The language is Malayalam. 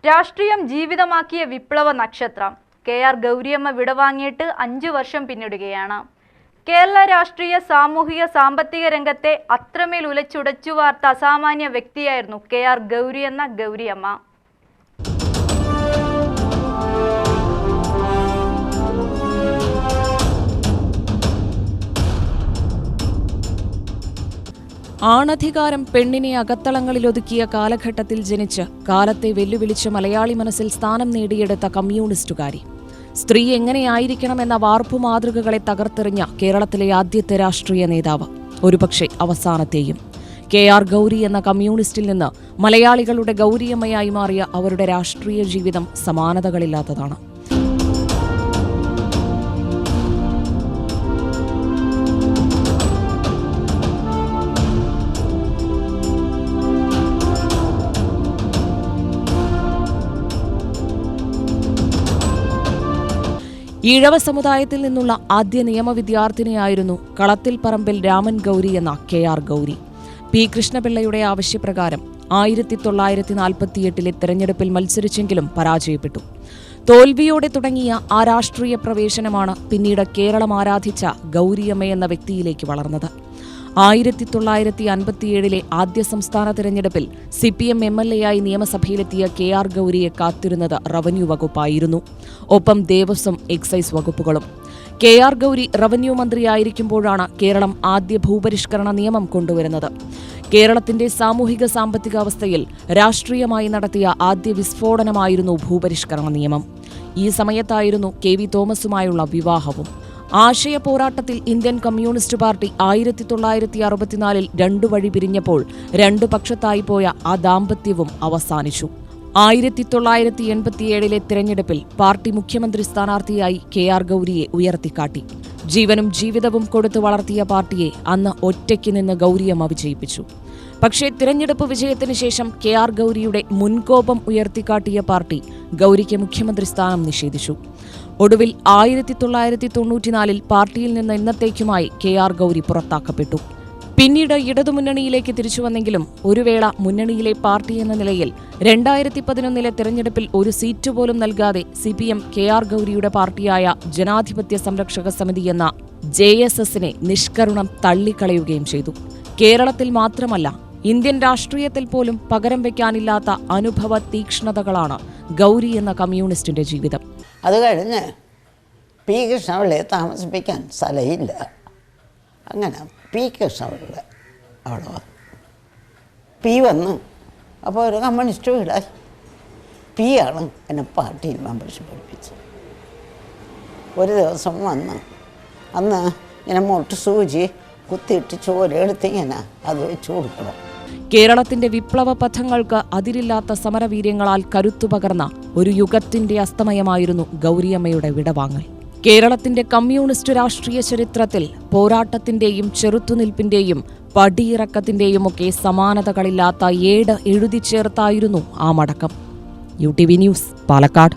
രാഷ്ട്രീയം ജീവിതമാക്കിയ വിപ്ലവ നക്ഷത്രം കെ.ആർ. ഗൗരിയമ്മ വിടവാങ്ങിയിട്ട് 5 വർഷം പിന്നിടുകയാണ്. കേരള രാഷ്ട്രീയ സാമൂഹിക സാമ്പത്തിക രംഗത്തെ അത്രമേൽ ഉലച്ചുടച്ചു വാർത്ത അസാമാന്യ വ്യക്തിയായിരുന്നു കെ.ആർ. ഗൗരി എന്ന ഗൗരിയമ്മ. ആണധികാരം പെണ്ണിനെ അകത്തളങ്ങളിലൊതുക്കിയ കാലഘട്ടത്തിൽ ജനിച്ച് കാലത്തെ വെല്ലുവിളിച്ച് മലയാളി മനസ്സിൽ സ്ഥാനം നേടിയെടുത്ത കമ്മ്യൂണിസ്റ്റുകാരി. സ്ത്രീ എങ്ങനെയായിരിക്കണമെന്ന വാർപ്പു മാതൃകകളെ തകർത്തെറിഞ്ഞ കേരളത്തിലെ ആദ്യത്തെ രാഷ്ട്രീയ നേതാവ്, ഒരുപക്ഷെ അവസാനത്തെയും. കെ.ആർ. ഗൗരി എന്ന കമ്മ്യൂണിസ്റ്റിൽ നിന്ന് മലയാളികളുടെ ഗൗരിയമ്മയായി മാറിയ അവരുടെ രാഷ്ട്രീയ ജീവിതം സമാനതകളില്ലാത്തതാണ്. ഈഴവ സമുദായത്തിൽ നിന്നുള്ള ആദ്യ നിയമ വിദ്യാർത്ഥിനിയായിരുന്നു കളത്തിൽ പറമ്പിൽ രാമൻ ഗൗരി എന്ന കെ.ആർ. ഗൗരി. പി. കൃഷ്ണപിള്ളയുടെ ആവശ്യപ്രകാരം 1948 തെരഞ്ഞെടുപ്പിൽ മത്സരിച്ചെങ്കിലും പരാജയപ്പെട്ടു. തോൽവിയോടെ തുടങ്ങിയ ആ രാഷ്ട്രീയ പ്രവേശനമാണ് പിന്നീട് കേരളം ആരാധിച്ച ഗൗരിയമ്മ എന്ന വ്യക്തിയിലേക്ക് വളർന്നത്. 1957 ആദ്യ സംസ്ഥാന തെരഞ്ഞെടുപ്പിൽ CPM MLA ആയി നിയമസഭയിലെത്തിയ കെ.ആർ. ഗൗരിയെ കാത്തിരുന്നത് റവന്യൂ വകുപ്പായിരുന്നു, ഒപ്പം ദേവസ്വം, എക്സൈസ് വകുപ്പുകളും. കെ.ആർ. ഗൗരി റവന്യൂ മന്ത്രിയായിരിക്കുമ്പോഴാണ് കേരളം ആദ്യ ഭൂപരിഷ്കരണ നിയമം കൊണ്ടുവരുന്നത്. കേരളത്തിന്റെ സാമൂഹിക സാമ്പത്തിക അവസ്ഥയിൽ രാഷ്ട്രീയമായി നടത്തിയ ആദ്യ വിസ്ഫോടനമായിരുന്നു ഭൂപരിഷ്കരണ നിയമം. ഈ സമയത്തായിരുന്നു KV തോമസുമായുള്ള വിവാഹവും. ആശയ പോരാട്ടത്തിൽ ഇന്ത്യൻ കമ്മ്യൂണിസ്റ്റ് പാർട്ടി 1964 2 വഴി പിരിഞ്ഞപ്പോൾ 2 പക്ഷത്തായി പോയ ആ ദാമ്പത്യവും അവസാനിച്ചു. 1987 തിരഞ്ഞെടുപ്പിൽ പാർട്ടി മുഖ്യമന്ത്രി സ്ഥാനാർത്ഥിയായി കെ.ആർ. ഗൗരിയെ ഉയർത്തിക്കാട്ടി. ജീവനും ജീവിതവും കൊടുത്തു വളർത്തിയ പാർട്ടിയെ അന്ന് ഒറ്റയ്ക്ക് നിന്ന് ഗൗരിയമ്മ വിജയിപ്പിച്ചു. പക്ഷേ തിരഞ്ഞെടുപ്പ് വിജയത്തിന് ശേഷം കെ.ആർ. ഗൗരിയുടെ മുൻകോപം ഉയർത്തിക്കാട്ടിയ പാർട്ടി ഗൗരിക്ക് മുഖ്യമന്ത്രി സ്ഥാനം നിഷേധിച്ചു. ഒടുവിൽ 1994 പാർട്ടിയിൽ നിന്ന് എന്നത്തേക്കുമായി കെ.ആർ. ഗൗരി പുറത്താക്കപ്പെട്ടു. പിന്നീട് ഇടതുമുന്നണിയിലേക്ക് തിരിച്ചുവന്നെങ്കിലും ഒരു വേള മുന്നണിയിലെ പാർട്ടി എന്ന നിലയിൽ 2011 തിരഞ്ഞെടുപ്പിൽ ഒരു സീറ്റ് പോലും നൽകാതെ CPM കെ.ആർ. ഗൗരിയുടെ പാർട്ടിയായ ജനാധിപത്യ സംരക്ഷക സമിതി എന്ന JSSനെ നിഷ്കരുണം തള്ളിക്കളയുകയും ചെയ്തു. കേരളത്തിൽ മാത്രമല്ല, ഇന്ത്യൻ രാഷ്ട്രീയത്തിൽ പോലും പകരം വയ്ക്കാനില്ലാത്ത അനുഭവ തീക്ഷ്ണതകളാണ് ഗൗരി എന്ന കമ്മ്യൂണിസ്റ്റിന്റെ ജീവിതം. അത് കഴിഞ്ഞ് പി. കൃഷ്ണപിള്ളയെ താമസിപ്പിക്കാൻ സ്ഥലമില്ല. അങ്ങനെ പി. കൃഷ്ണപിള്ള അവിടെ വന്നു. പി വന്നു. അപ്പോൾ ഒരു കമ്മ്യൂണിസ്റ്റ് വീടായി. പി ആണ് എന്നെ പാർട്ടിയിൽ മെമ്പർഷിപ്പ് പഠിപ്പിച്ചത്. ഒരു ദിവസം വന്ന് അന്ന് ഇങ്ങനെ മുട്ട് സൂചി കുത്തിയിട്ട് ചോരെടുത്ത് ഇങ്ങനെ അത് വെച്ച് കൊടുക്കണം. കേരളത്തിന്റെ വിപ്ലവ പഥങ്ങൾക്ക് അതിരില്ലാത്ത സമരവീര്യങ്ങളാൽ കരുത്തുപകർന്ന ഒരു യുഗത്തിന്റെ അസ്തമയമായിരുന്നു ഗൗരിയമ്മയുടെ വിടവാങ്ങൽ. കേരളത്തിന്റെ കമ്മ്യൂണിസ്റ്റ് രാഷ്ട്രീയ ചരിത്രത്തിൽ പോരാട്ടത്തിന്റെയും ചെറുത്തുനിൽപ്പിന്റെയും പടിയിറക്കത്തിന്റെയുമൊക്കെ സമാനതകളില്ലാത്ത ഏട് എഴുതിച്ചേർത്തായിരുന്നു ആ മടക്കം. UTV news, Palakkad.